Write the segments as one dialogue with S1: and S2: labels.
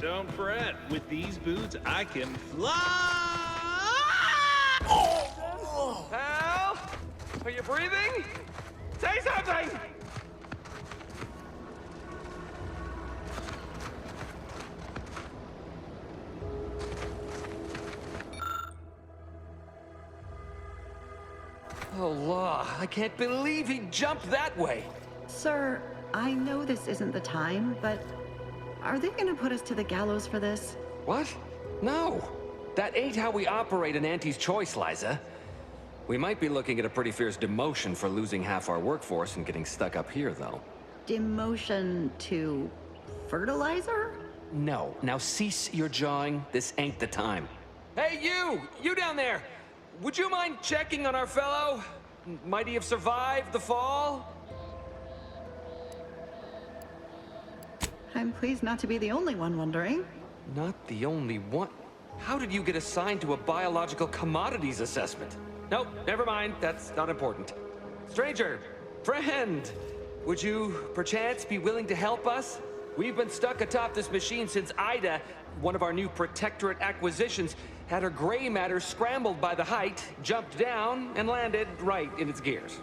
S1: Don't fret. With these boots, I can fly!
S2: Help! Are you breathing? Say something! Oh, law. I can't believe he jumped that way.
S3: Sir, I know this isn't the time, but are they gonna put us to the gallows for this?
S2: What? No. That ain't how we operate in Auntie's Choice, Liza. We might be looking at a pretty fierce demotion for losing half our workforce and getting stuck up here, though.
S3: Demotion to fertilizer?
S2: No. Now cease your jawing. This ain't the time. Hey, you! You down there! Would you mind checking on our fellow? Might he have survived the fall?
S3: I'm pleased not to be the only one wondering.
S2: Not the only one. How did you get assigned to a biological commodities assessment? Nope, never mind. That's not important. Stranger, friend, would you perchance be willing to help us? We've been stuck atop this machine since Ida, one of our new Protectorate acquisitions, had her gray matter scrambled by the height, jumped down, and landed right in its gears.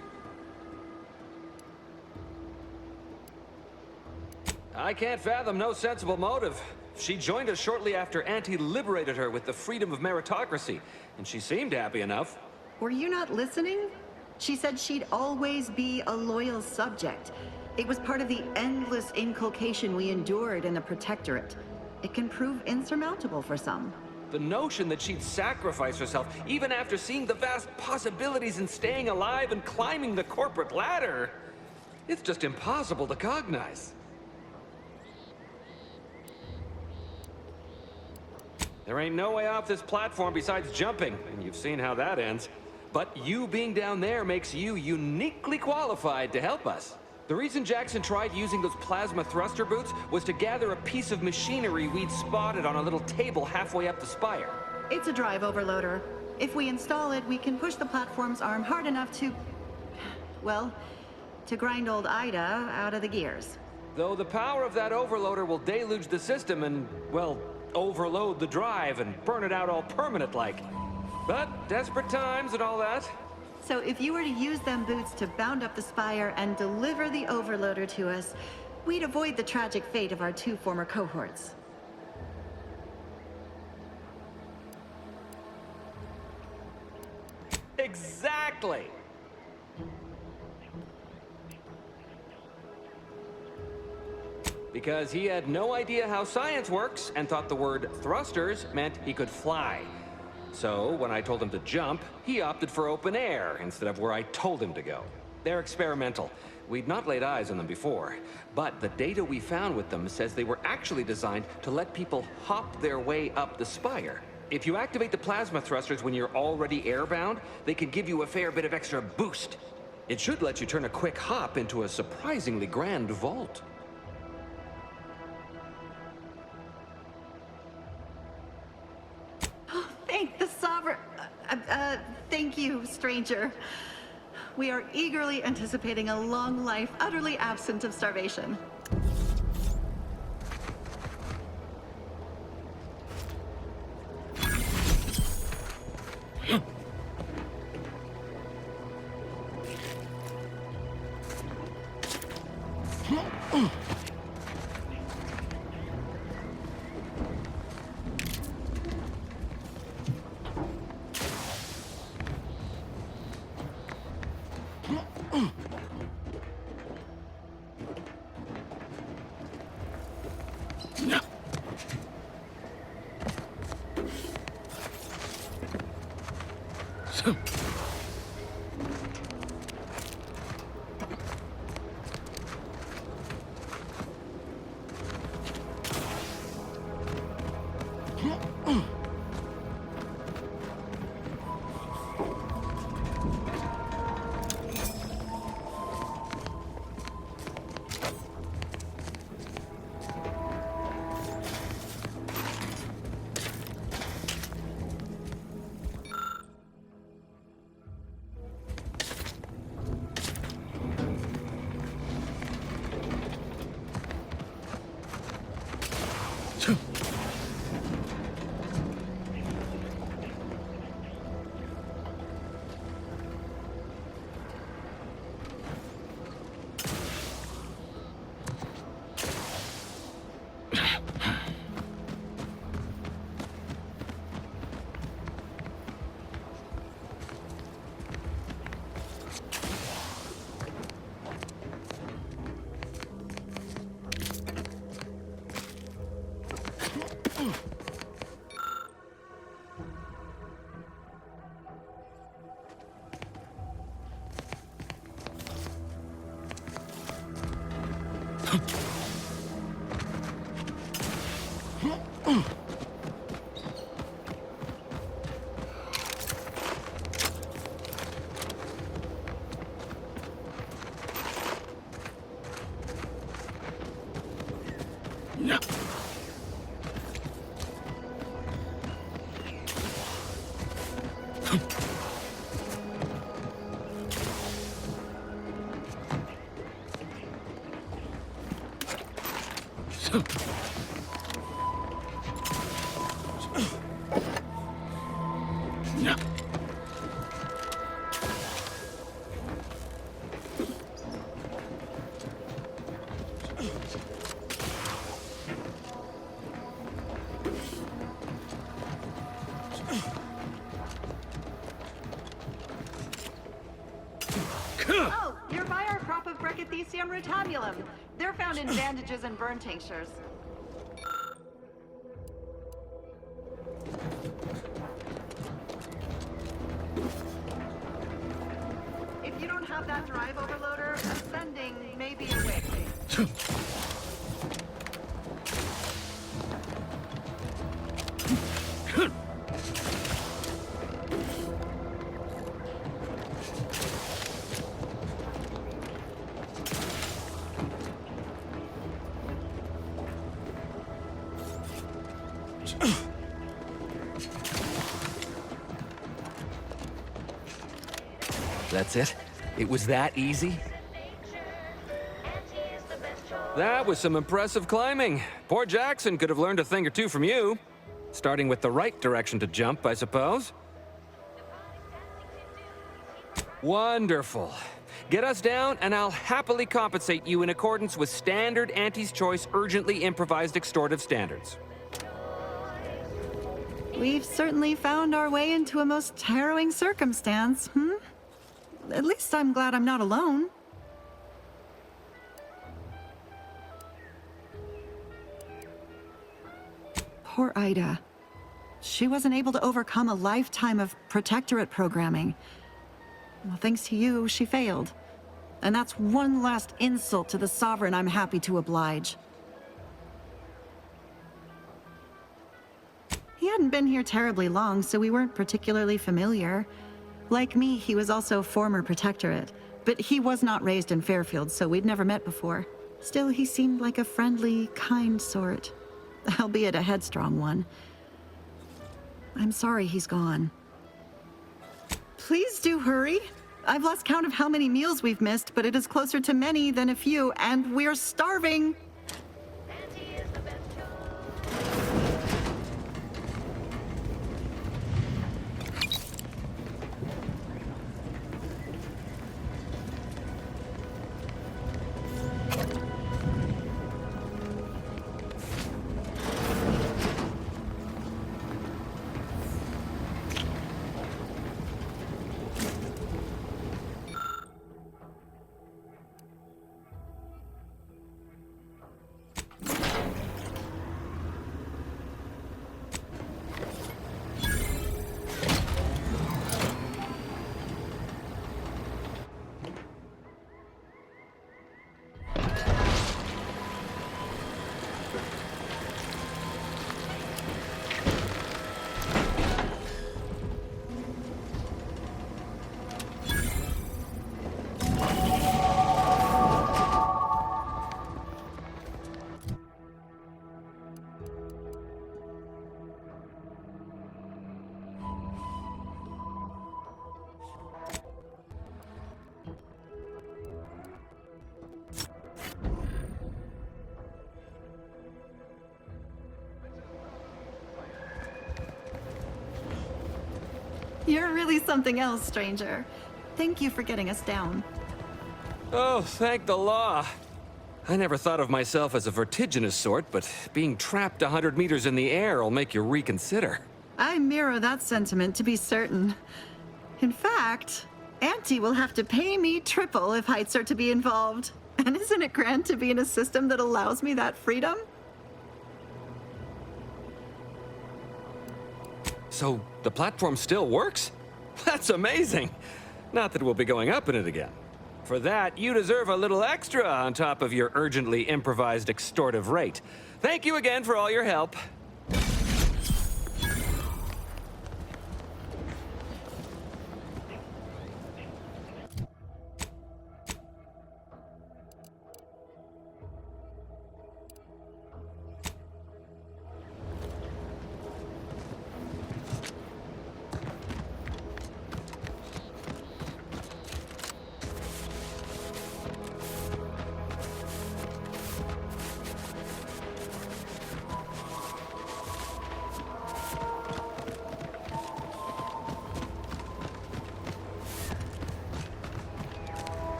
S2: I can't fathom no sensible motive. She joined us shortly after Auntie liberated her with the freedom of meritocracy, and she seemed happy enough.
S3: Were you not listening? She said she'd always be a loyal subject. It was part of the endless inculcation we endured in the Protectorate. It can prove insurmountable for some.
S2: The notion that she'd sacrifice herself, even after seeing the vast possibilities in staying alive and climbing the corporate ladder, it's just impossible to cognize. There ain't no way off this platform besides jumping, and you've seen how that ends. But you being down there makes you uniquely qualified to help us. The reason Jackson tried using those plasma thruster boots was to gather a piece of machinery we'd spotted on a little table halfway up the spire.
S3: It's a drive overloader. If we install it, we can push the platform's arm hard enough to... well, to grind old Ida out of the gears.
S2: Though the power of that overloader will deluge the system and, well, overload the drive and burn it out all permanent-like. But desperate times and all that.
S3: So if you were to use them boots to bound up the spire and deliver the overloader to us, we'd avoid the tragic fate of our two former cohorts.
S2: Exactly! Because he had no idea how science works and thought the word thrusters meant he could fly. So, when I told him to jump, he opted for open air instead of where I told him to go. They're experimental. We'd not laid eyes on them before, but the data we found with them says they were actually designed to let people hop their way up the spire. If you activate the plasma thrusters when you're already airbound, they can give you a fair bit of extra boost. It should let you turn a quick hop into a surprisingly grand vault.
S3: Thank the Sovereign... thank you, stranger. We are eagerly anticipating a long life utterly absent of starvation. Oh, you're by our crop of Brachythecium rotabulum. They're found in bandages and burn tinctures. If you don't have that drive overloader, ascending may be a way.
S2: That's it? It was that easy? That was some impressive climbing. Poor Jackson could have learned a thing or two from you. Starting with the right direction to jump, I suppose. Wonderful. Get us down, and I'll happily compensate you in accordance with standard Auntie's Choice urgently improvised extortive standards.
S3: We've certainly found our way into a most harrowing circumstance, At least I'm glad I'm not alone. Poor Ida. She wasn't able to overcome a lifetime of protectorate programming. Well, thanks to you, she failed. And that's one last insult to the Sovereign I'm happy to oblige. He hadn't been here terribly long, so we weren't particularly familiar. Like me, he was also former protectorate, but he was not raised in Fairfield, so we'd never met before. Still, he seemed like a friendly, kind sort, albeit a headstrong one. I'm sorry he's gone. Please do hurry. I've lost count of how many meals we've missed, but it is closer to many than a few, and we're starving. You're really something else, stranger. Thank you for getting us down.
S2: Oh, thank the law. I never thought of myself as a vertiginous sort, but being trapped 100 meters in the air will make you reconsider.
S3: I mirror that sentiment, to be certain. In fact, Auntie will have to pay me triple if heights are to be involved. And isn't it grand to be in a system that allows me that freedom?
S2: So the platform still works? That's amazing! Not that we'll be going up in it again. For that, you deserve a little extra on top of your urgently improvised extortive rate. Thank you again for all your help.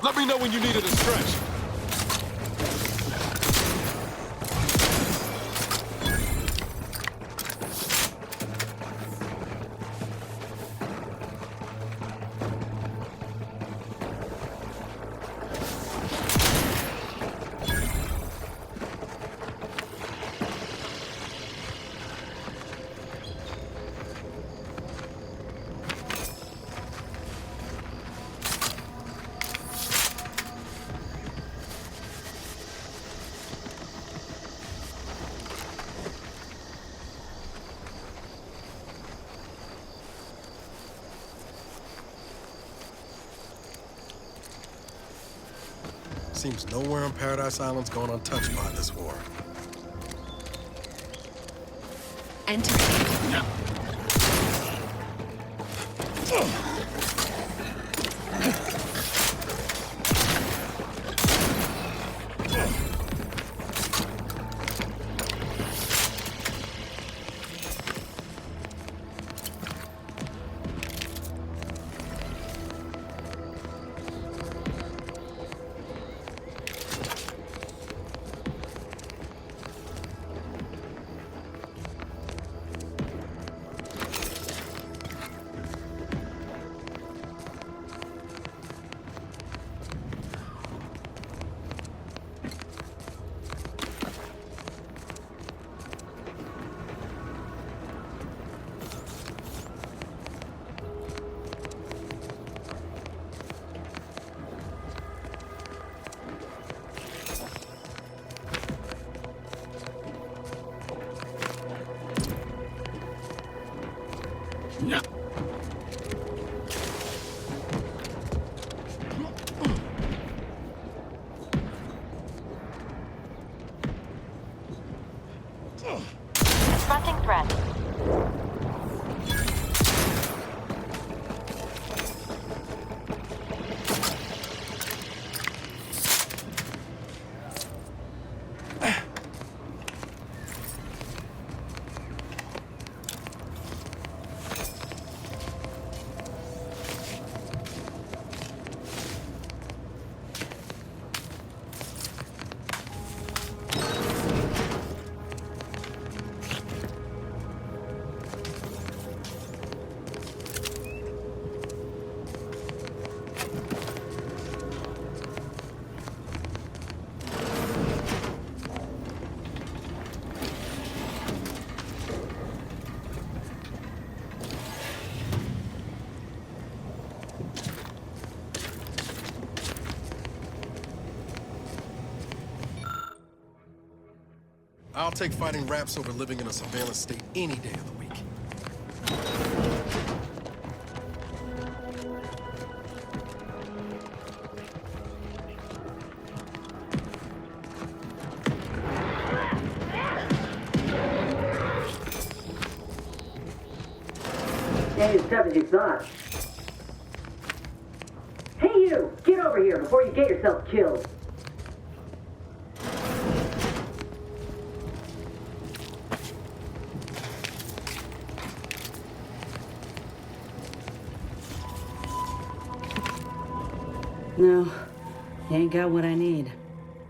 S4: Let me know when you needed a stretch. Seems nowhere on Paradise Island's gone untouched by this war.
S5: Enter.
S4: I'll take fighting raps over living in a surveillance state any day of the week.
S6: Ain't as tough as you thought. Hey you! Get over here before you get yourself killed.
S7: No, you ain't got what I need.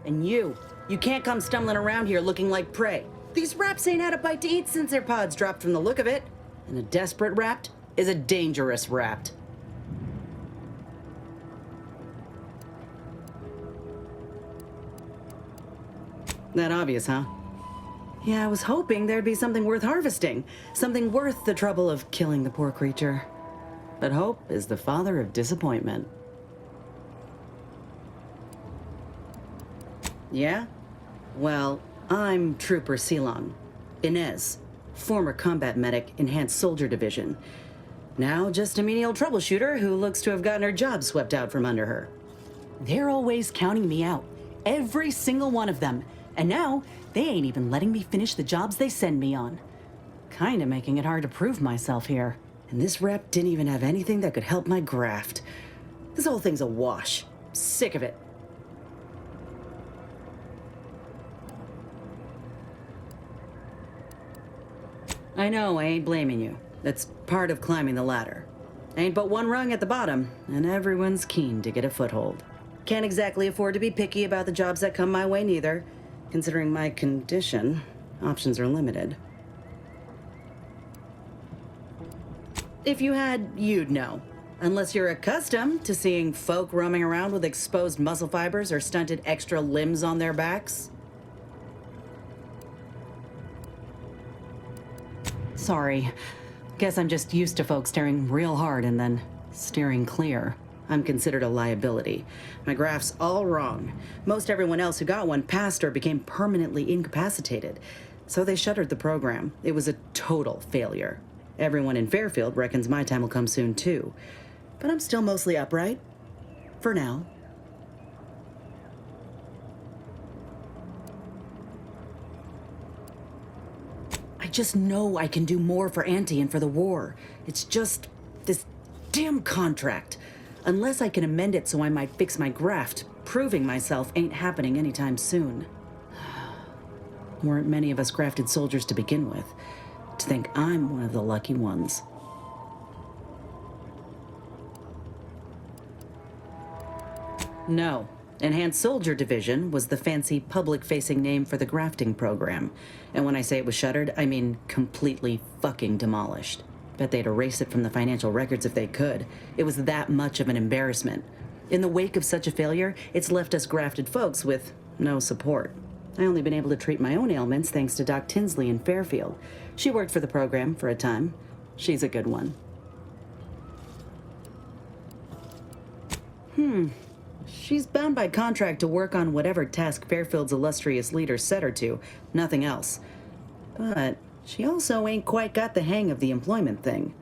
S7: And you can't come stumbling around here looking like prey. These raps ain't had a bite to eat since their pods dropped from the look of it. And a desperate rapt is a dangerous rapt. That obvious, huh? Yeah, I was hoping there'd be something worth harvesting. Something worth the trouble of killing the poor creature. But hope is the father of disappointment. Yeah? Well, I'm Trooper Silong. Inez, former combat medic, Enhanced Soldier Division. Now just a menial troubleshooter who looks to have gotten her job swept out from under her. They're always counting me out. Every single one of them. And now, they ain't even letting me finish the jobs they send me on. Kinda making it hard to prove myself here. And this rep didn't even have anything that could help my graft. This whole thing's a wash. Sick of it. I know, I ain't blaming you. That's part of climbing the ladder. Ain't but one rung at the bottom, and everyone's keen to get a foothold. Can't exactly afford to be picky about the jobs that come my way neither. Considering my condition, options are limited. If you had, you'd know. Unless you're accustomed to seeing folk roaming around with exposed muscle fibers or stunted extra limbs on their backs. Sorry. Guess I'm just used to folks staring real hard and then steering clear. I'm considered a liability. My graph's all wrong. Most everyone else who got one passed or became permanently incapacitated. So they shuttered the program. It was a total failure. Everyone in Fairfield reckons my time will come soon too. But I'm still mostly upright. For now. I just know I can do more for Auntie and for the war. It's just this damn contract. Unless I can amend it so I might fix my graft, proving myself ain't happening anytime soon. Weren't many of us grafted soldiers to begin with. To think I'm one of the lucky ones. No. Enhanced Soldier Division was the fancy public-facing name for the grafting program. And when I say it was shuttered, I mean completely fucking demolished. Bet they'd erase it from the financial records if they could. It was that much of an embarrassment. In the wake of such a failure, it's left us grafted folks with no support. I only been able to treat my own ailments thanks to Doc Tinsley in Fairfield. She worked for the program for a time. She's a good one. She's bound by contract to work on whatever task Fairfield's illustrious leader set her to, nothing else. But she also ain't quite got the hang of the employment thing.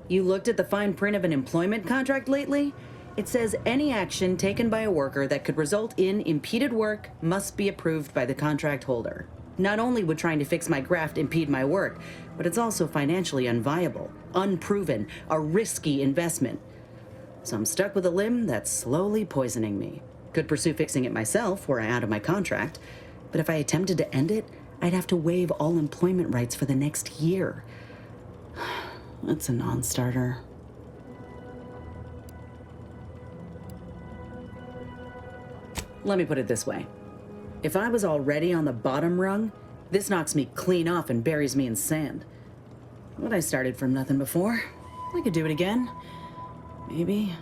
S7: You looked at the fine print of an employment contract lately? It says any action taken by a worker that could result in impeded work must be approved by the contract holder. Not only would trying to fix my graft impede my work, but it's also financially unviable, unproven, a risky investment. So I'm stuck with a limb that's slowly poisoning me. Could pursue fixing it myself were I out of my contract, but if I attempted to end it, I'd have to waive all employment rights for the next year. That's a non-starter. Let me put it this way. If I was already on the bottom rung, this knocks me clean off and buries me in sand. But I started from nothing before. I could do it again. Maybe.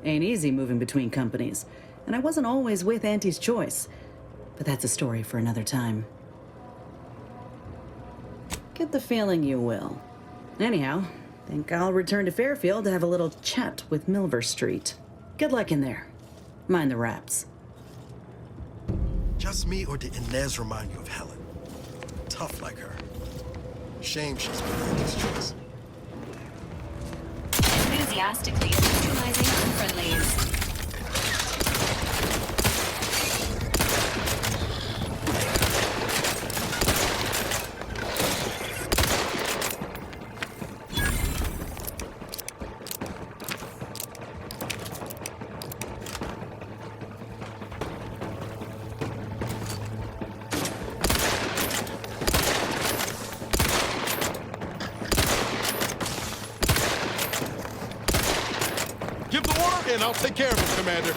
S7: Ain't easy moving between companies, and I wasn't always with Auntie's choice. But that's a story for another time. Get the feeling you will. Anyhow, Think I'll return to Fairfield to have a little chat with Milver Street. Good luck in there. Mind the wraps.
S4: Just me, or did Inez remind you of Helen? Tough like her. Shame she's behind these tricks.
S5: Enthusiastically neutralizing unfriendlies.
S4: Give the order, and I'll take care of him, Commander.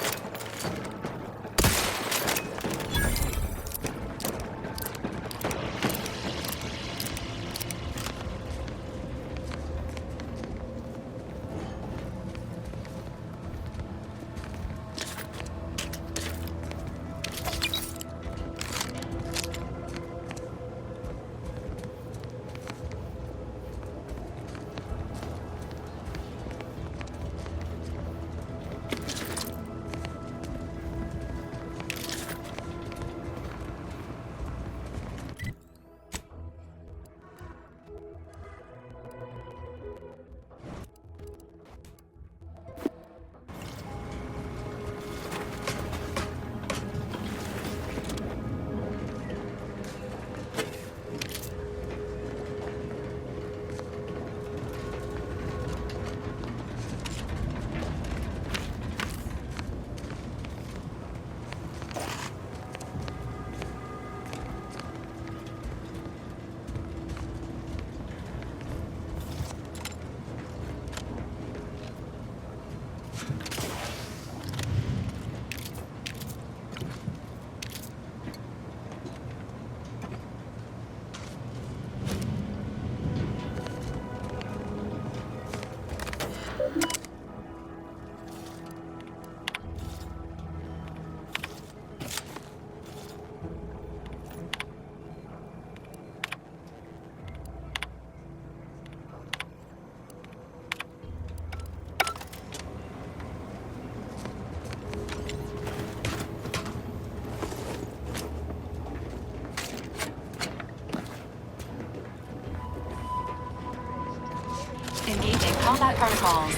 S5: Engaging combat protocols.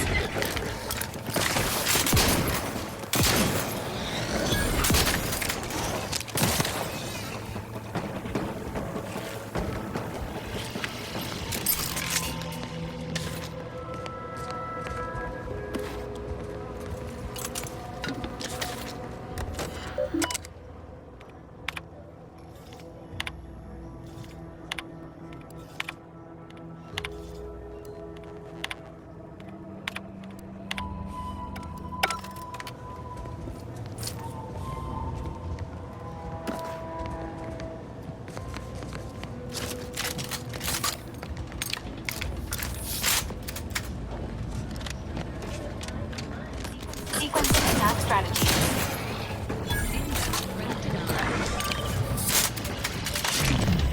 S5: Sequencing attack strategies.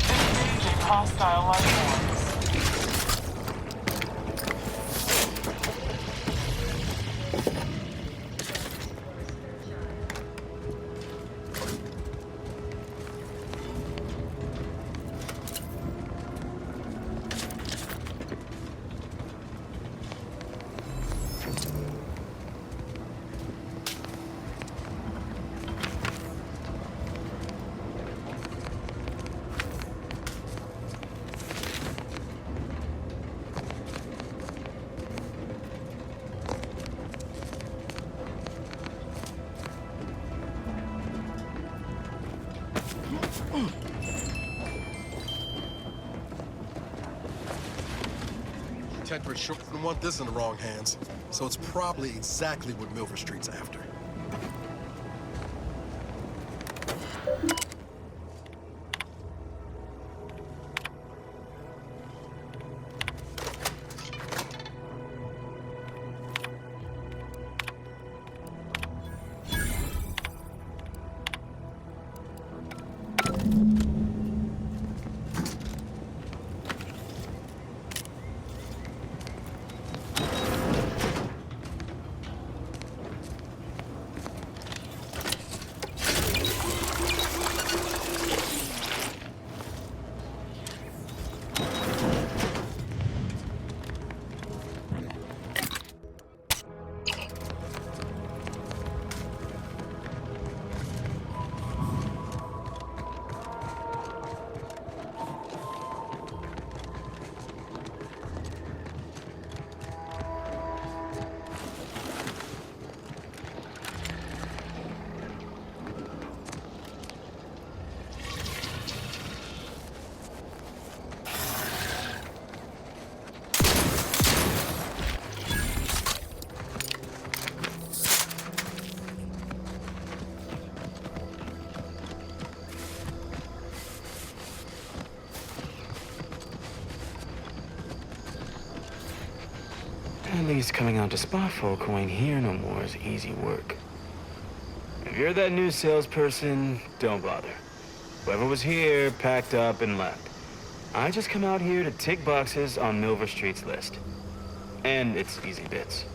S8: Engaging hostile life forms.
S4: Tetra sure wouldn't want this in the wrong hands, so it's probably exactly what Milver Street's after.
S9: least coming out to spot folk who ain't here no more is easy work. If you're that new salesperson, don't bother. Whoever was here packed up and left. I just come out here to tick boxes on Milver Street's list. And it's easy bits.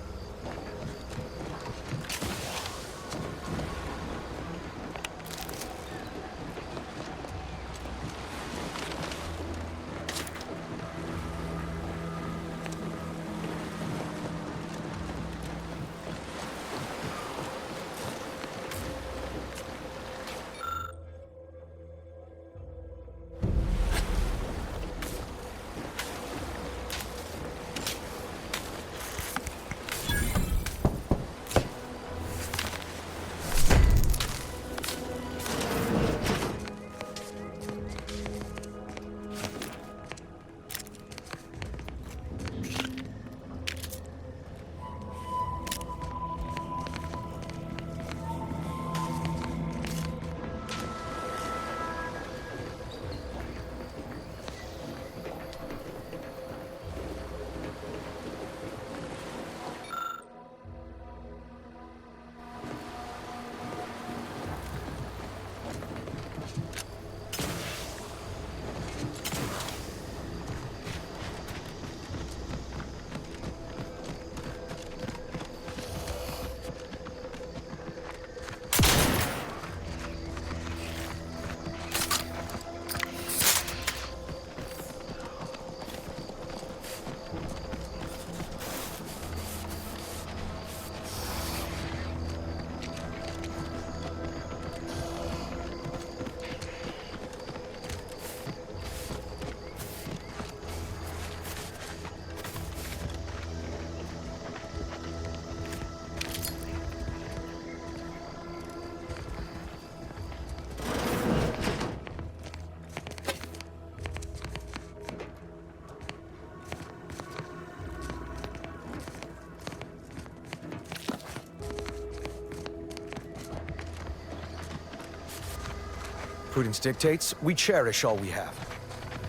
S10: Prudence dictates we cherish all we have.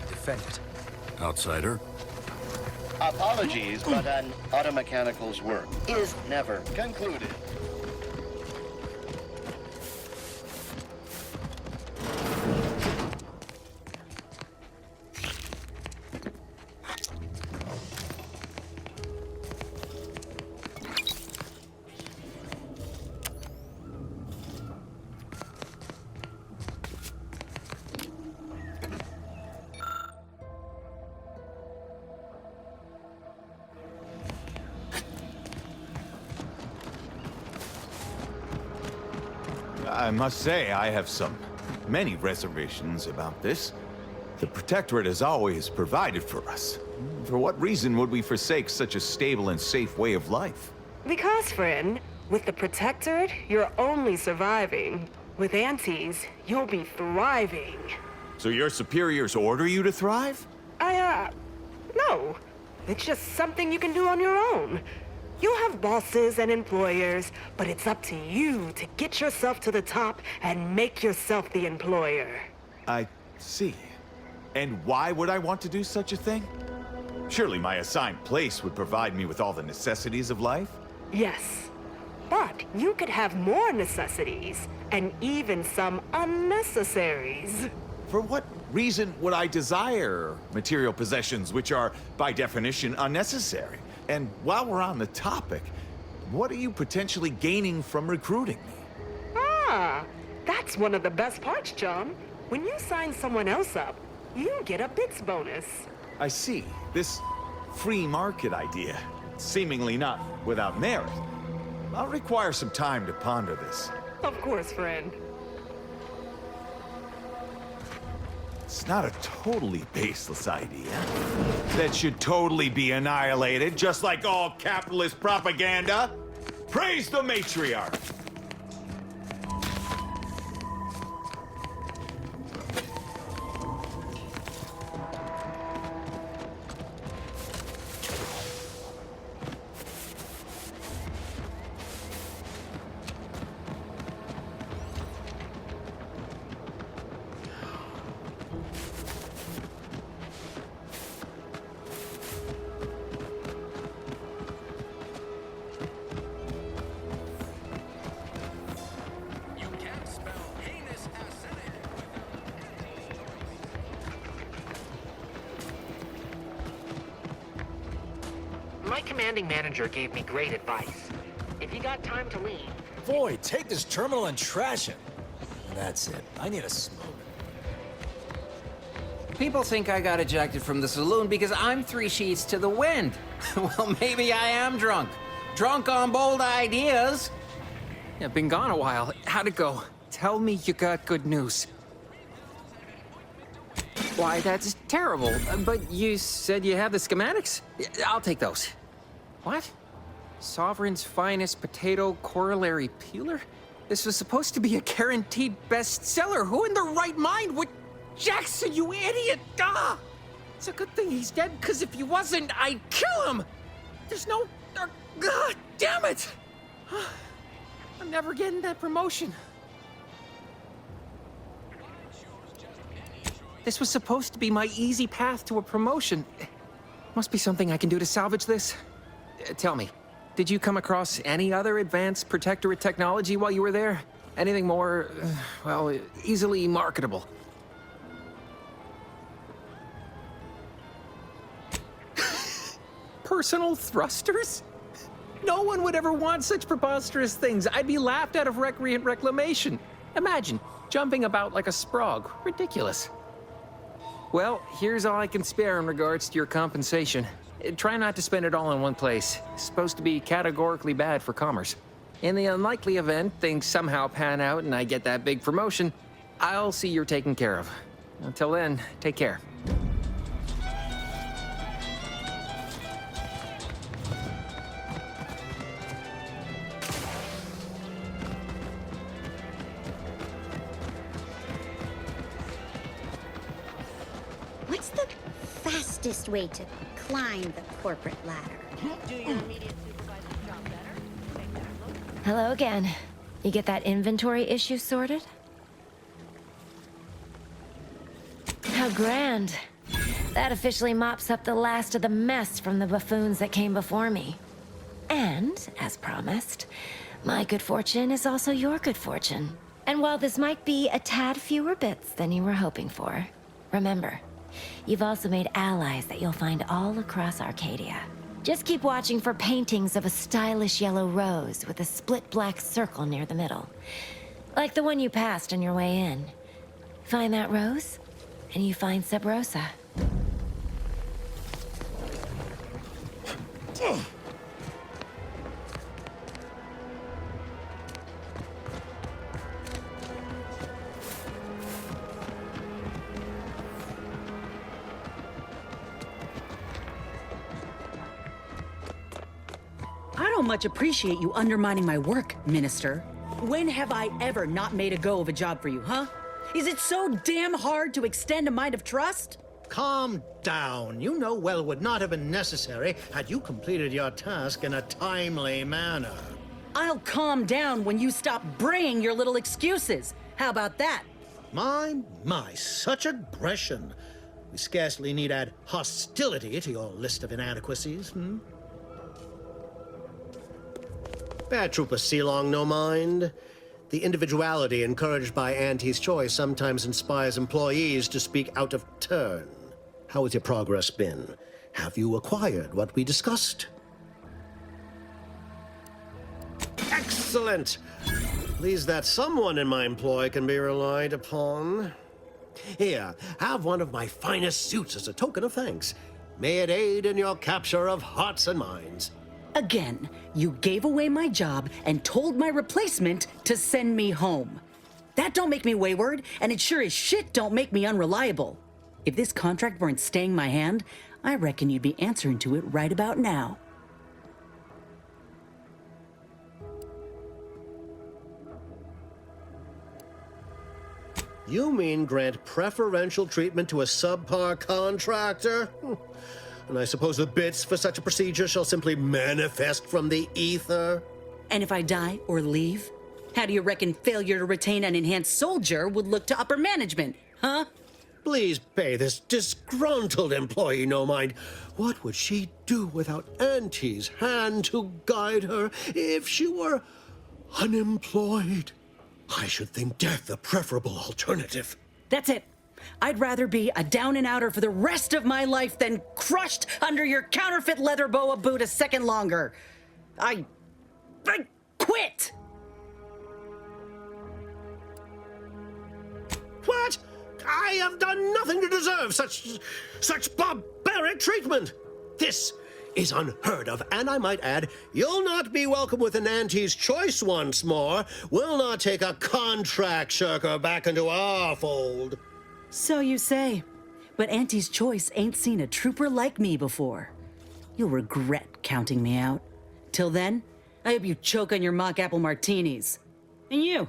S10: Defend it.
S11: Outsider?
S12: Apologies, but an automechanical's work is never concluded.
S13: I must say, I have many reservations about this. The Protectorate has always provided for us. For what reason would we forsake such a stable and safe way of life?
S14: Because, friend, with the Protectorate, you're only surviving. With Antes, you'll be thriving.
S13: So your superiors order you to thrive?
S14: No. It's just something you can do on your own. You'll have bosses and employers, but it's up to you to get yourself to the top and make yourself the employer.
S13: I see. And why would I want to do such a thing? Surely my assigned place would provide me with all the necessities of life?
S14: Yes. But you could have more necessities, and even some unnecessaries.
S13: For what reason would I desire material possessions which are, by definition, unnecessary? And while we're on the topic, what are you potentially gaining from recruiting me?
S14: Ah, that's one of the best parts, John. When you sign someone else up, you get a bits bonus.
S13: I see. This free market idea, seemingly not without merit. I'll require some time to ponder this.
S14: Of course, friend.
S13: It's not a totally baseless idea. That should totally be annihilated, just like all capitalist propaganda. Praise the matriarch!
S14: My commanding manager gave me great advice. If you got time to lean...
S10: Void, take this terminal and trash it. That's it. I need a smoke.
S11: People think I got ejected from the saloon because I'm 3 sheets to the wind. Well, maybe I am drunk. Drunk on bold ideas.
S2: Yeah, been gone a while. How'd it go? Tell me you got good news. Why, that's terrible. But you said you have the schematics? I'll take those. What? Sovereign's finest potato corollary peeler? This was supposed to be a guaranteed bestseller. Who in their right mind would... Jackson, you idiot! Ah! It's a good thing he's dead, because if he wasn't, I'd kill him! There's no... God damn it! I'm never getting that promotion. This was supposed to be my easy path to a promotion. Must be something I can do to salvage this. Tell me, did you come across any other advanced protectorate technology while you were there? Anything more, well, easily marketable? Personal thrusters? No one would ever want such preposterous things. I'd be laughed out of recreant reclamation. Imagine, jumping about like a sprog. Ridiculous. Well, here's all I can spare in regards to your compensation. Try not to spend it all in one place. It's supposed to be categorically bad for commerce. In the unlikely event things somehow pan out and I get that big promotion, I'll see you're taken care of. Until then, take care.
S15: What's the fastest way to climb the corporate ladder?
S5: Do your immediate supervisor's job better? Hello again. You get that inventory issue sorted? How grand. That officially mops up the last of the mess from the buffoons that came before me. And, as promised, my good fortune is also your good fortune. And while this might be a tad fewer bits than you were hoping for, remember, you've also made allies that you'll find all across Arcadia. Just keep watching for paintings of a stylish yellow rose with a split black circle near the middle. Like the one you passed on your way in. Find that rose, and you find Sub Rosa.
S7: I don't much appreciate you undermining my work, Minister. When have I ever not made a go of a job for you, huh? Is it so damn hard to extend a mind of trust?
S16: Calm down. You know well would not have been necessary had you completed your task in a timely manner.
S7: I'll calm down when you stop braying your little excuses. How about that?
S16: My, such aggression. We scarcely need add hostility to your list of inadequacies, hmm? Bad Trooper Sealong, no mind. The individuality encouraged by Auntie's choice sometimes inspires employees to speak out of turn. How has your progress been? Have you acquired what we discussed? Excellent! Pleased that someone in my employ can be relied upon. Here, have one of my finest suits as a token of thanks. May it aid in your capture of hearts and minds.
S7: Again, you gave away my job and told my replacement to send me home. That don't make me wayward, and it sure as shit don't make me unreliable. If this contract weren't staying my hand, I reckon you'd be answering to it right about now.
S16: You mean grant preferential treatment to a subpar contractor? And I suppose the bits for such a procedure shall simply manifest from the ether?
S7: And if I die or leave, how do you reckon failure to retain an enhanced soldier would look to upper management, huh?
S16: Please pay this disgruntled employee no mind. What would she do without Auntie's hand to guide her if she were unemployed? I should think death a preferable alternative.
S7: That's it. I'd rather be a down and outer for the rest of my life than crushed under your counterfeit leather boa boot a second longer. I quit!
S16: What? I have done nothing to deserve such barbaric treatment. This is unheard of, and I might add, you'll not be welcome within Auntie's choice once more. We'll not take a contract shirker back into our fold.
S7: So you say, but Auntie's choice ain't seen a trooper like me before. You'll regret counting me out. Till then, I hope you choke on your mock apple martinis. And you,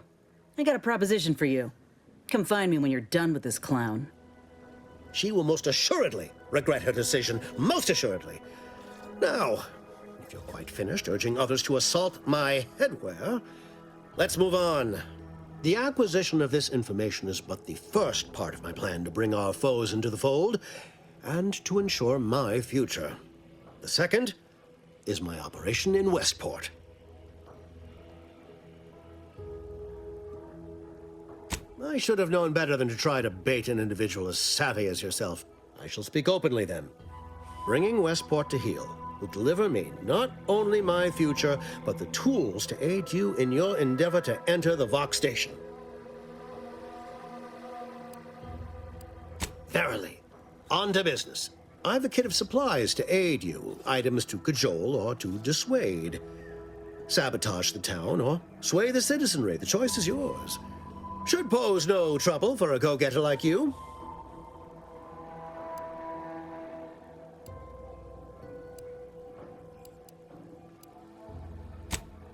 S7: I got a proposition for you. Come find me when you're done with this clown.
S16: She will most assuredly regret her decision, most assuredly. Now, if you're quite finished urging others to assault my headwear, let's move on. The acquisition of this information is but the first part of my plan to bring our foes into the fold and to ensure my future. The second is my operation in Westport. I should have known better than to try to bait an individual as savvy as yourself. I shall speak openly then. Bringing Westport to heel will deliver me not only my future, but the tools to aid you in your endeavor to enter the Vox station. Verily, on to business. I've a kit of supplies to aid you, items to cajole or to dissuade. Sabotage the town or sway the citizenry. The choice is yours. Should pose no trouble for a go-getter like you.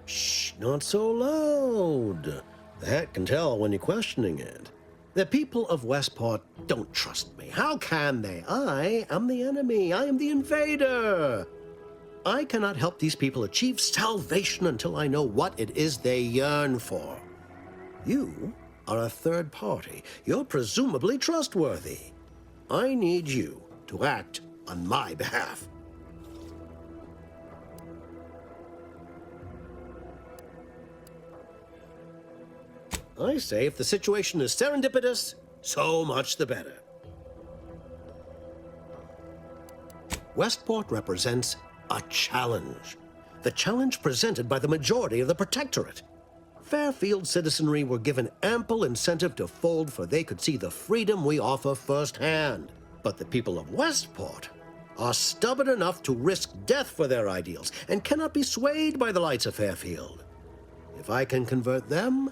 S16: Shh, not so loud. The hat can tell when you're questioning it. The people of Westport don't trust me. How can they? I am the enemy. I am the invader. I cannot help these people achieve salvation until I know what it is they yearn for. You are a third party. You're presumably trustworthy. I need you to act on my behalf. I say if the situation is serendipitous, so much the better. Westport represents a challenge. The challenge presented by the majority of the Protectorate. Fairfield citizenry were given ample incentive to fold, for they could see the freedom we offer firsthand. But the people of Westport are stubborn enough to risk death for their ideals and cannot be swayed by the lights of Fairfield. If I can convert them,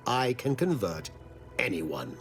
S16: I can convert anyone.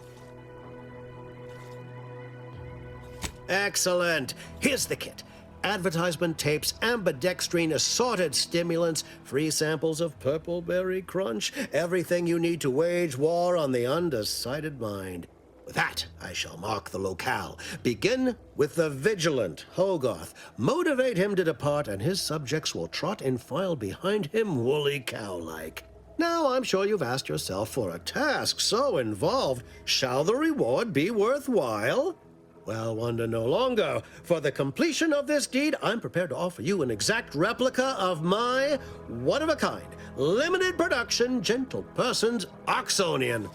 S16: Excellent. Here's the kit. Advertisement tapes, ambidextrine, assorted stimulants, free samples of Purple Berry Crunch, everything you need to wage war on the undecided mind. With that, I shall mark the locale. Begin with the vigilant Hogarth. Motivate him to depart, and his subjects will trot in file behind him woolly cow-like. Now, I'm sure you've asked yourself, for a task so involved, shall the reward be worthwhile? Well, wonder no longer. For the completion of this deed, I'm prepared to offer you an exact replica of my one-of-a-kind, limited production, gentle person's Oxonian.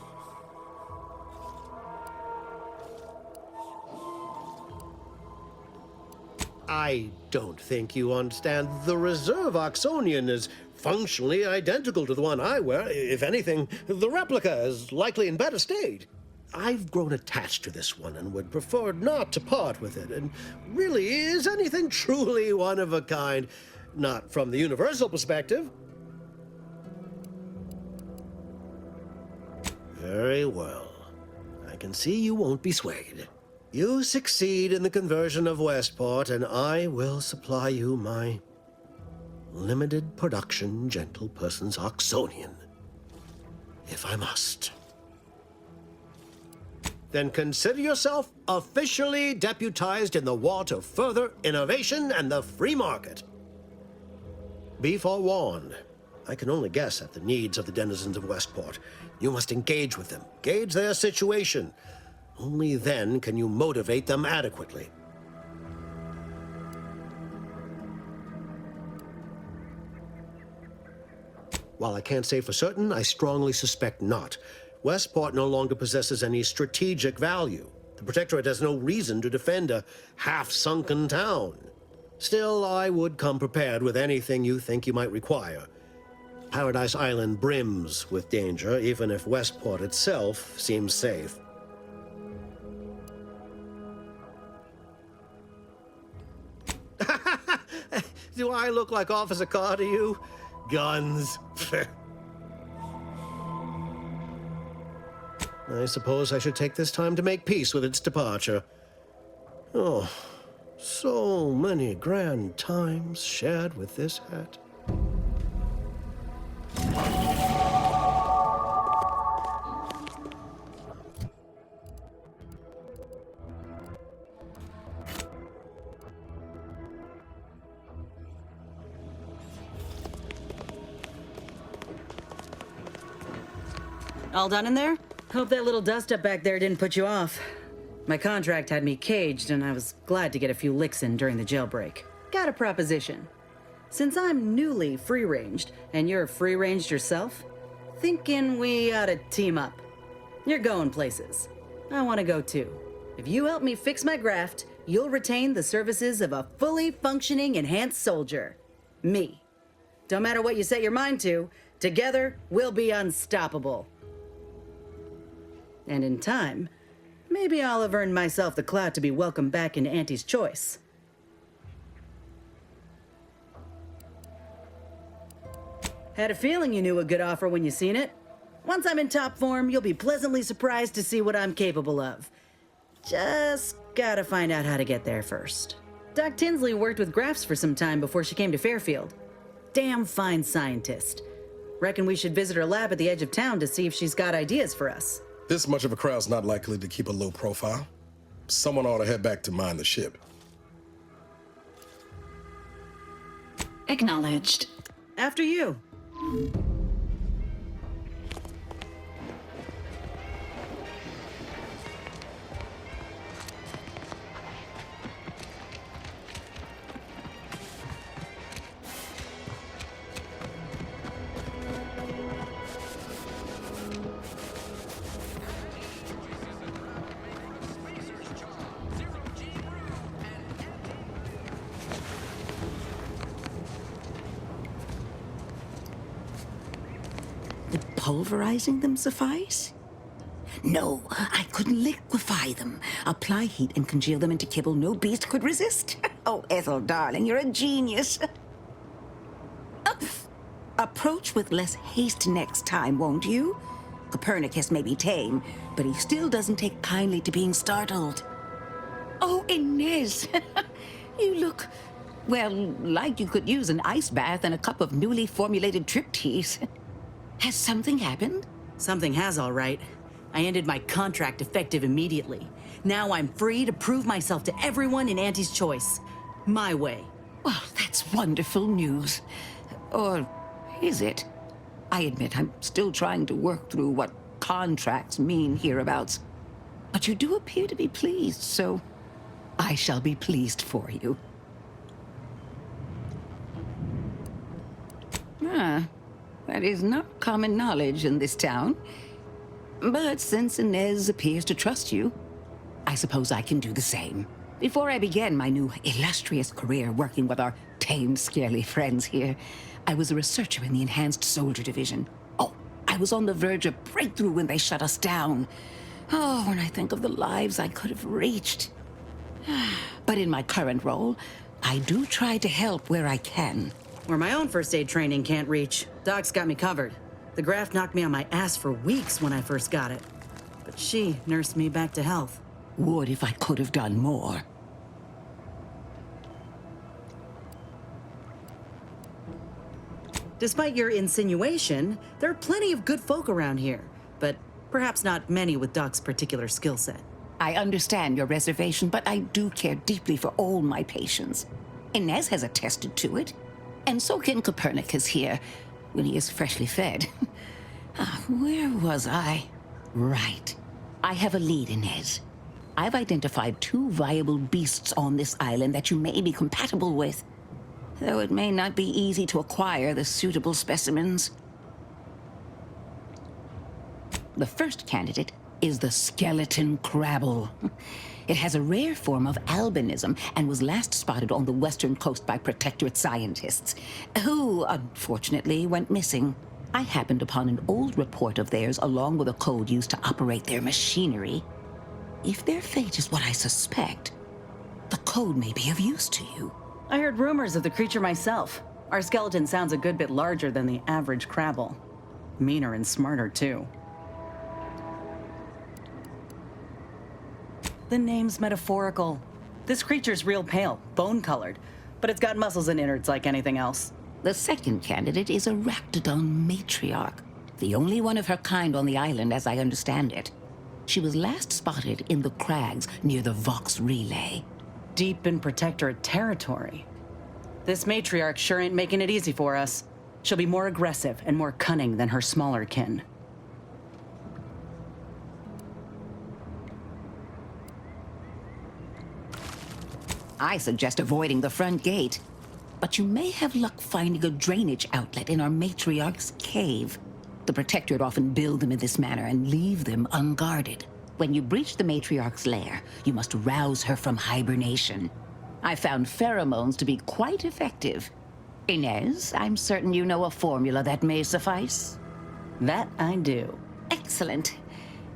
S16: I don't think you understand. The reserve Oxonian is functionally identical to the one I wear. If anything, the replica is likely in better state. I've grown attached to this one and would prefer not to part with it. And really, is anything truly one of a kind? Not from the universal perspective. Very well. I can see you won't be swayed. You succeed in the conversion of Westport, and I will supply you my limited production gentle person's Oxonian, if I must. Then consider yourself officially deputized in the war to further innovation and the free market. Be forewarned. I can only guess at the needs of the denizens of Westport. You must engage with them, gauge their situation. Only then can you motivate them adequately. While I can't say for certain, I strongly suspect not. Westport no longer possesses any strategic value. The Protectorate has no reason to defend a half-sunken town. Still, I would come prepared with anything you think you might require. Paradise Island brims with danger, even if Westport itself seems safe. Do I look like Officer Carr to you? Guns. I suppose I should take this time to make peace with its departure. Oh, so many grand times shared with this hat.
S7: All done in there? Hope that little dust-up back there didn't put you off. My contract had me caged, and I was glad to get a few licks in during the jailbreak. Got a proposition. Since I'm newly free-ranged, and you're free-ranged yourself, thinking we ought to team up. You're going places. I want to go too. If you help me fix my graft, you'll retain the services of a fully functioning enhanced soldier. Me. Don't matter what you set your mind to, together we'll be unstoppable. And in time, maybe I'll have earned myself the clout to be welcomed back into Auntie's Choice. Had a feeling you knew a good offer when you seen it. Once I'm in top form, you'll be pleasantly surprised to see what I'm capable of. Just gotta find out how to get there first. Doc Tinsley worked with Grafts for some time before she came to Fairfield. Damn fine scientist. Reckon we should visit her lab at the edge of town to see if she's got ideas for us.
S4: This much of a crowd's not likely to keep a low profile. Someone ought to head back to mine the ship.
S7: Acknowledged. After you.
S17: Pulverizing them suffice? No, I couldn't liquefy them. Apply heat and congeal them into kibble no beast could resist. Oh, Ethel, darling, you're a genius. Approach with less haste next time, won't you? Copernicus may be tame, but he still doesn't take kindly to being startled. Oh, Inez, you look, well, like you could use an ice bath and a cup of newly formulated trip teas. Has something happened?
S7: Something has, all right. I ended my contract effective immediately. Now I'm free to prove myself to everyone in Auntie's Choice. My way.
S17: Well, that's wonderful news. Or is it? I admit I'm still trying to work through what contracts mean hereabouts. But you do appear to be pleased, so I shall be pleased for you. That is not common knowledge in this town. But since Inez appears to trust you, I suppose I can do the same. Before I began my new illustrious career working with our tame, scarily friends here, I was a researcher in the Enhanced Soldier Division. Oh, I was on the verge of breakthrough when they shut us down. Oh, when I think of the lives I could have reached. But in my current role, I do try to help where I can.
S7: Where my own first aid training can't reach, Doc's got me covered. The graft knocked me on my ass for weeks when I first got it. But she nursed me back to health.
S17: Would if I could have done more.
S7: Despite your insinuation, there are plenty of good folk around here, but perhaps not many with Doc's particular skill set.
S17: I understand your reservation, but I do care deeply for all my patients. Inez has attested to it. And so can Copernicus here, when he is freshly fed. Where was I? Right. I have a lead, Inez. I've identified 2 viable beasts on this island that you may be compatible with. Though it may not be easy to acquire the suitable specimens. The first candidate is the skeleton crabble. It has a rare form of albinism and was last spotted on the western coast by protectorate scientists, who, unfortunately, went missing. I happened upon an old report of theirs along with a code used to operate their machinery. If their fate is what I suspect, the code may be of use to you.
S7: I heard rumors of the creature myself. Our skeleton sounds a good bit larger than the average crabble. Meaner and smarter, too. The name's metaphorical. This creature's real pale, bone-colored, but it's got muscles and innards like anything else.
S17: The second candidate is a Raptidon matriarch, the only one of her kind on the island as I understand it. She was last spotted in the crags near the Vox Relay.
S7: Deep in protectorate territory. This matriarch sure ain't making it easy for us. She'll be more aggressive and more cunning than her smaller kin.
S17: I suggest avoiding the front gate, but you may have luck finding a drainage outlet in our matriarch's cave. The protectorate often build them in this manner and leave them unguarded. When you breach the matriarch's lair, you must rouse her from hibernation. I found pheromones to be quite effective. Inez, I'm certain you know a formula that may suffice.
S7: That I do.
S17: Excellent.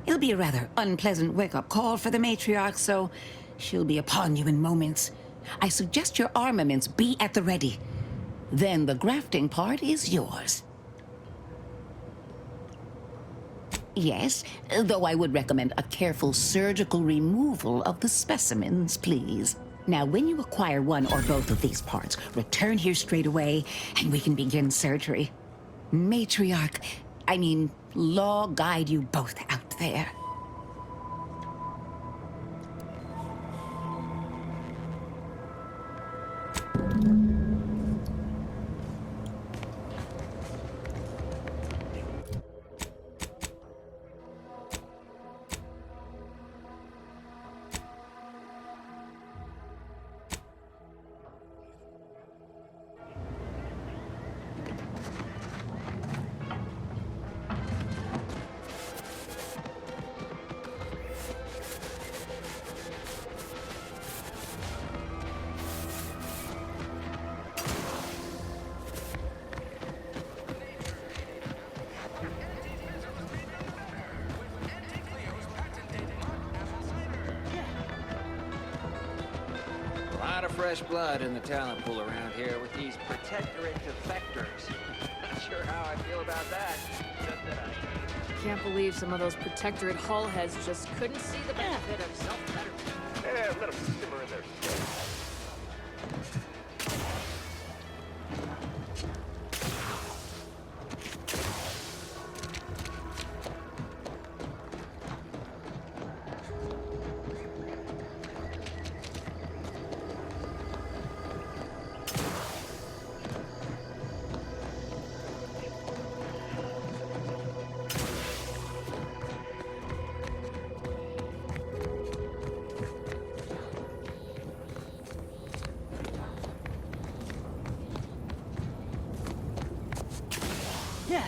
S17: It'll be a rather unpleasant wake-up call for the matriarch, so she'll be upon you in moments. I suggest your armaments be at the ready. Then the grafting part is yours. Yes, though I would recommend a careful surgical removal of the specimens, please. Now, when you acquire one or both of these parts, return here straight away, and we can begin surgery. Law guide you both out there.
S11: Fresh blood in the talent pool around here with these protectorate defectors. Not sure how I feel about that. Just that I
S18: can't believe some of those protectorate hull heads just couldn't see the benefit of self-betterment.
S19: Yeah, let them simmer in there.
S7: Yeah.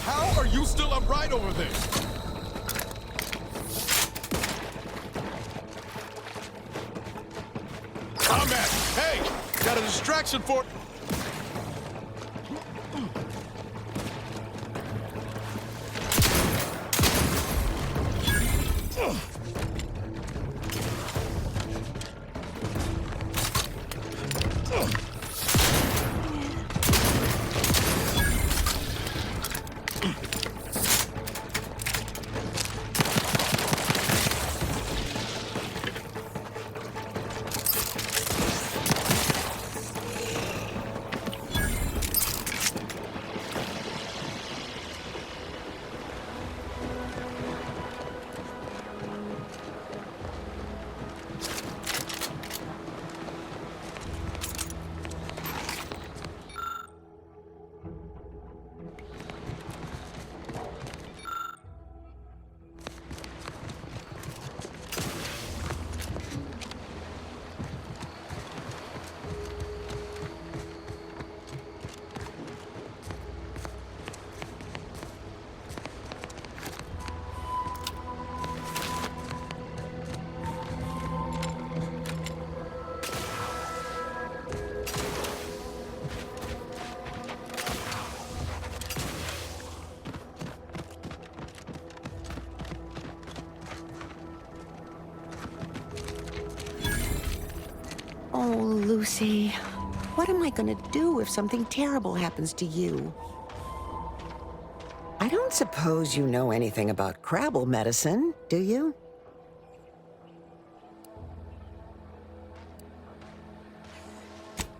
S20: How are you still upright over there? Combat! Hey! Got a distraction for...
S19: Lucy. What am I gonna do if something terrible happens to you? I don't suppose you know anything about Crabble medicine, do you?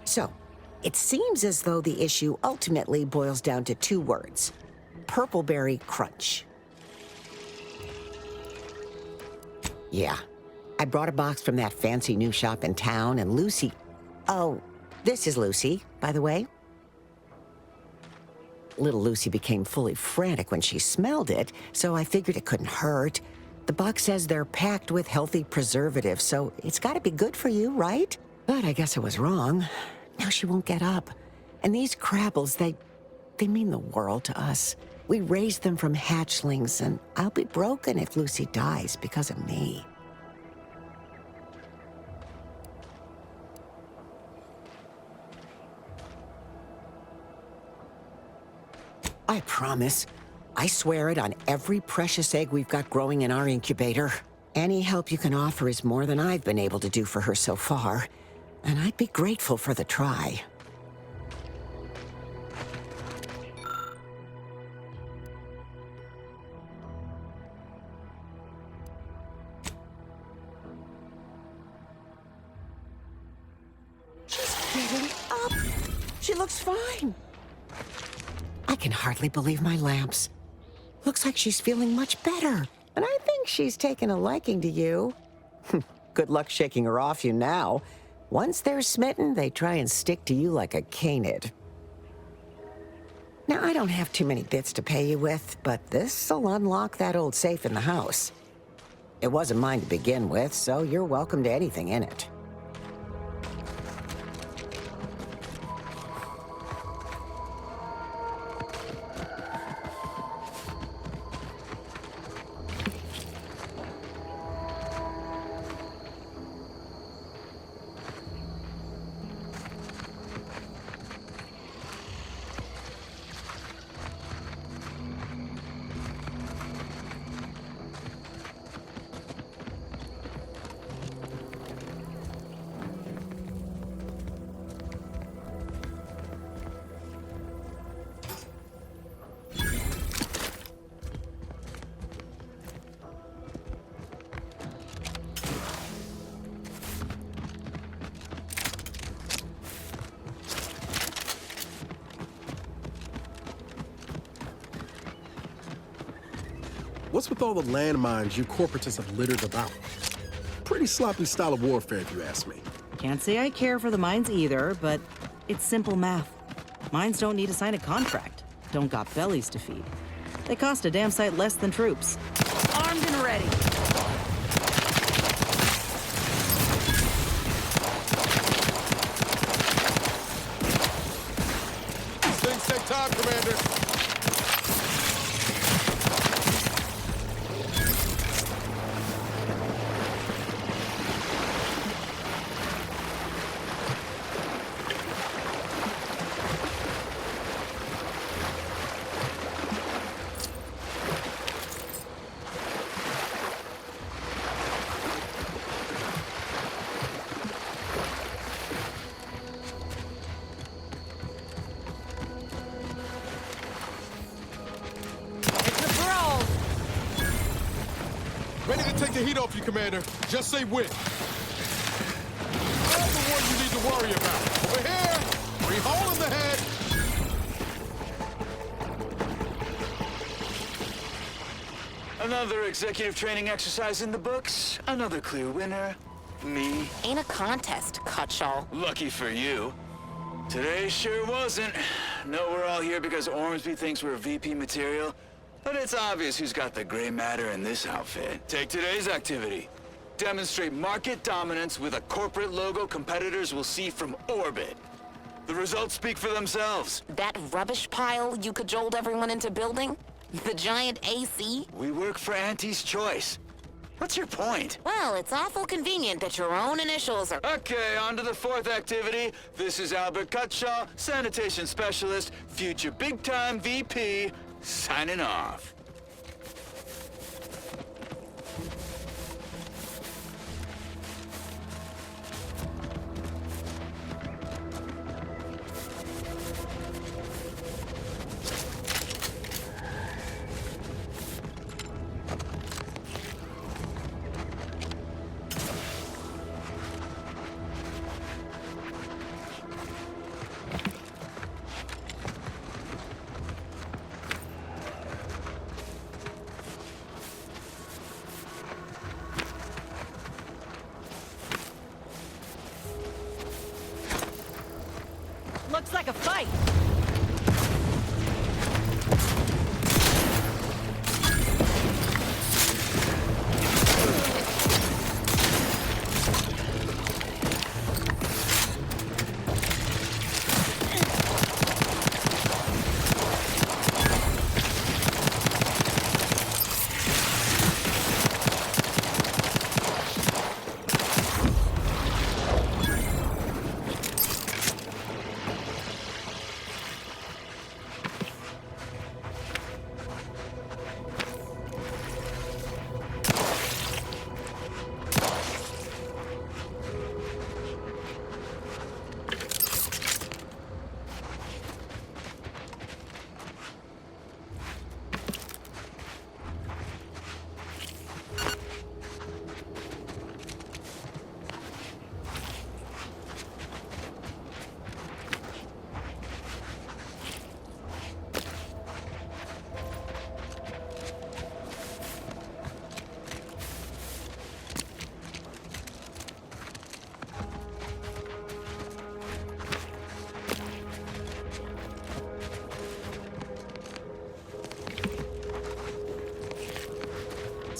S19: So, it seems as though the issue ultimately boils down to 2 words. Purpleberry crunch. Yeah. I brought a box from that fancy new shop in town, and Lucy... Oh, this is Lucy, by the way. Little Lucy became fully frantic when she smelled it, so I figured it couldn't hurt. The box says they're packed with healthy preservatives, so it's gotta be good for you, right? But I guess I was wrong. Now she won't get up. And these Crabbles, they mean the world to us. We raised them from hatchlings, and I'll be broken if Lucy dies because of me. I promise. I swear it on every precious egg we've got growing in our incubator. Any help you can offer is more than I've been able to do for her so far. And I'd be grateful for the try. She's getting up. She looks fine. I can hardly believe my lamps. Looks like she's feeling much better. And I think she's taken a liking to you. Good luck shaking her off you now. Once they're smitten, they try and stick to you like a canid. Now, I don't have too many bits to pay you with, but this'll unlock that old safe in the house. It wasn't mine to begin with, so you're welcome to anything in it.
S4: What's with all the landmines you corporatists have littered about? Pretty sloppy style of warfare, if you ask me.
S7: Can't say I care for the mines either, but it's simple math. Mines don't need to sign a contract. Don't got bellies to feed. They cost a damn sight less than troops. Armed and ready.
S20: Things take time, Commander. Ready to take the heat off you, Commander. Just say when. I'm the one you need to worry about. Over here! Free hole in the head!
S9: Another executive training exercise in the books. Another clear winner. Me.
S21: Ain't a contest, Cutshall.
S9: Lucky for you. Today sure wasn't. No, we're all here because Ormsby thinks we're VP material. But it's obvious who's got the gray matter in this outfit. Take today's activity. Demonstrate market dominance with a corporate logo competitors will see from orbit. The results speak for themselves.
S21: That rubbish pile you cajoled everyone into building? The giant AC?
S9: We work for Auntie's Choice. What's your point?
S21: Well, it's awful convenient that your own initials are...
S9: Okay, on to the 4th activity. This is Albert Cutshaw, sanitation specialist, future big-time VP, signing off.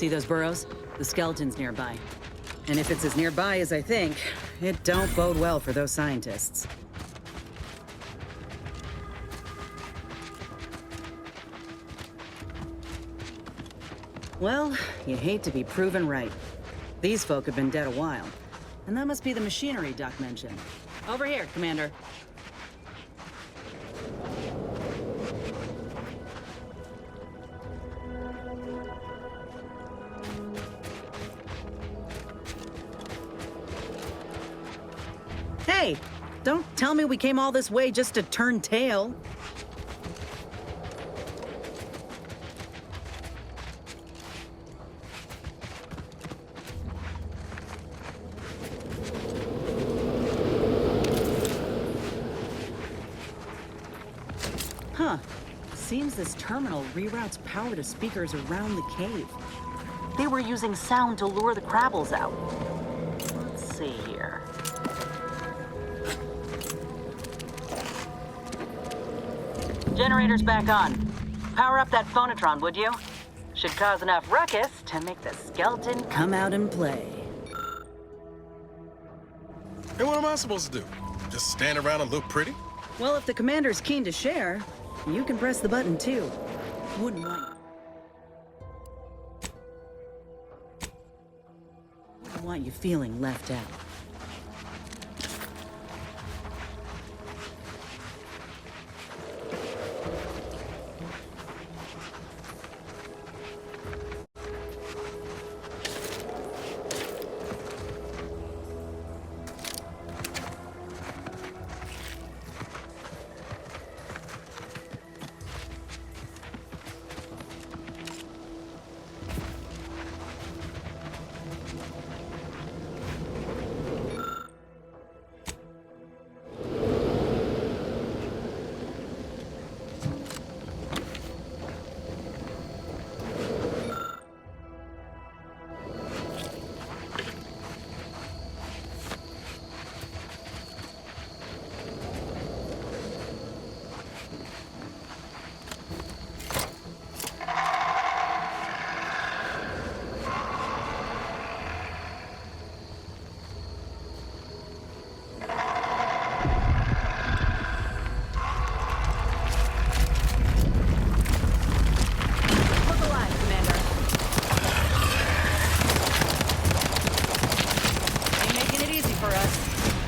S7: See those burrows? The skeleton's nearby. And if it's as nearby as I think, it don't bode well for those scientists. Well, you hate to be proven right. These folk have been dead a while. And that must be the machinery Doc mentioned. Over here, Commander. Hey, don't tell me we came all this way just to turn tail. Huh. Seems this terminal reroutes power to speakers around the cave. They were using sound to lure the Krabbles out. Let's see here. Generator's back on. Power up that phonotron, would you? Should cause enough ruckus to make the skeleton come out and play.
S4: Hey, what am I supposed to do? Just stand around and look pretty?
S7: Well, if the commander's keen to share, you can press the button too. Wouldn't want you feeling left out.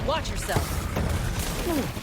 S7: Watch yourself. Ooh.